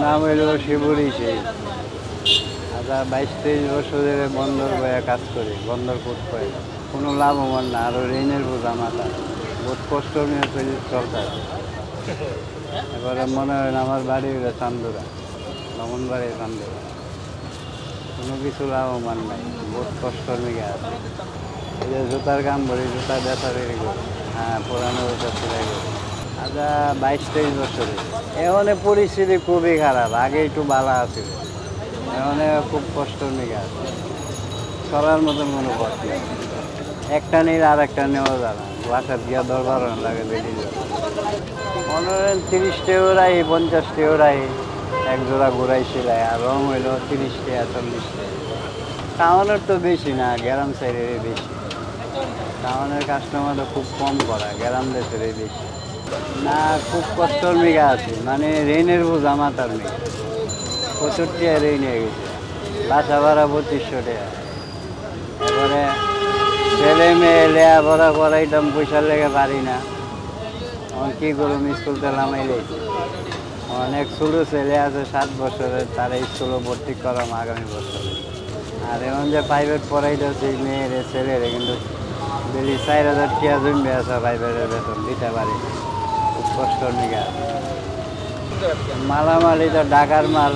নাম হইল শিবুরি সেই। আচ্ছা 22-23 বছর ধরে বন্দর বয়ে কাজ করি, বন্দর কোট পাই কোনো লাভবান না। আরও ঋণের বোঝা মাথা, বহুত কষ্ট নিয়ে চলতে আছে। এবারে মনে হয় আমার বাড়ি হইলো চান্দুরা, বামনবাড়ি চান্দুরা, কোনো কিছু লাভবান নাই, বহুত কষ্ট নিয়ে আছে। এই যে জুতার কাম করি, জুতা বেচা বেরি করি, হ্যাঁ পুরানো জুতা সেলাই করি। আচ্ছা 22-23 বছরে। এখন পরিস্থিতি খুবই খারাপ, আগে একটু ভালো আছিল, এখন খুব কষ্ট নিয়ে আছে। চলার মতন কোনো পথ নেই, একটা নিয়ে আর একটা নেওয়া যায় না। বাসার গিয়া দরবার লাগে বেরিয়ে যাবে। মনে হয় 30 টাকা রাই, 50 টাকা রাই এক জোড়া ঘুরাই সেলাই, আর রং হইল 30 টাকা 40 টাকা। টাউনের তো বেশি না, গ্রাম সাইডের বেশি। টাউনের কাস্টমারও খুব কম করা, গ্রাম দেশের বেশি না। খুব কষ্টর মেঘা আছে, মানে রেনের বোঝা মাথার মেঘা। 75 টাকা রেন হয়ে গেছে, বাসা ভাড়া 2500 টাকা। এবারে ছেলে মেয়ে লেয়াপড়া করাইতাম, পয়সার লেগে পারি না। আমার কী করুম, স্কুল তো নামাইলে। অনেক ছোটো ছেলে আছে 7 বছরের, তারা স্কুলে ভর্তি করাম আগামী বছরে। আর এখন যে প্রাইভেট পড়াইতেছি মেয়ের ছেলেরে, কিন্তু ডেলি 4000 টাকা জমবে আছে প্রাইভেটের বেতন দিতে পারি। খুব কষ্টর নিগা। মালামালি তো ঢাকার মাল,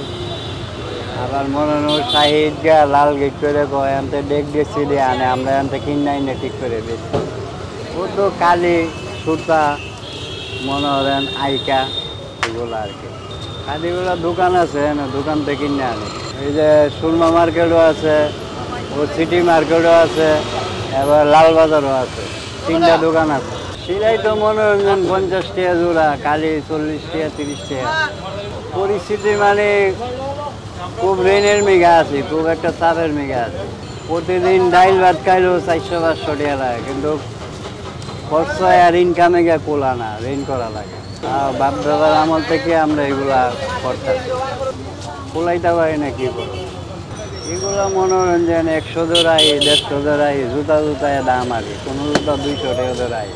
আবার মনে হয় সাইড গা লাল গেট করে কয় আনতে ডেক গেছি দিয়ে আনে, আমরা আনতে কিনে আইনে ঠিক করে বেশি। ও তো কালি সুতা, মনে করেন আইকা, এগুলো আর কি। কালিগুলো দোকান আছে, দোকান থেকে কিনে আনে। এই যে সুরমা মার্কেটও আছে, ও সিটি মার্কেটও আছে, এবার লালবাজারও আছে, 3টা দোকান আছে। সিলাই তো মনোরঞ্জন 50 টাকা জোড়া, কালি 40 টাকা 30 টাকা। পরিস্থিতি মানে খুব রেনের মেঘা আছে, খুব একটা চাপের মেঘা আছে। প্রতিদিন ডাইল ভাত খাইলেও 400-500 টাকা লাগে, কিন্তু খরচ আর ইনকামে গিয়ে কোলা না, ঋণ করা লাগে। বাপ দাদার আমল থেকে আমরা এগুলা করতেছি, কোলাইতে পারি না কি করবো। এগুলো মনোরঞ্জন 100 জোড়াই 150 জোড়াই, জুতায় দাম আর কি। কোনো জুতা 200 টাকা জোড়াই।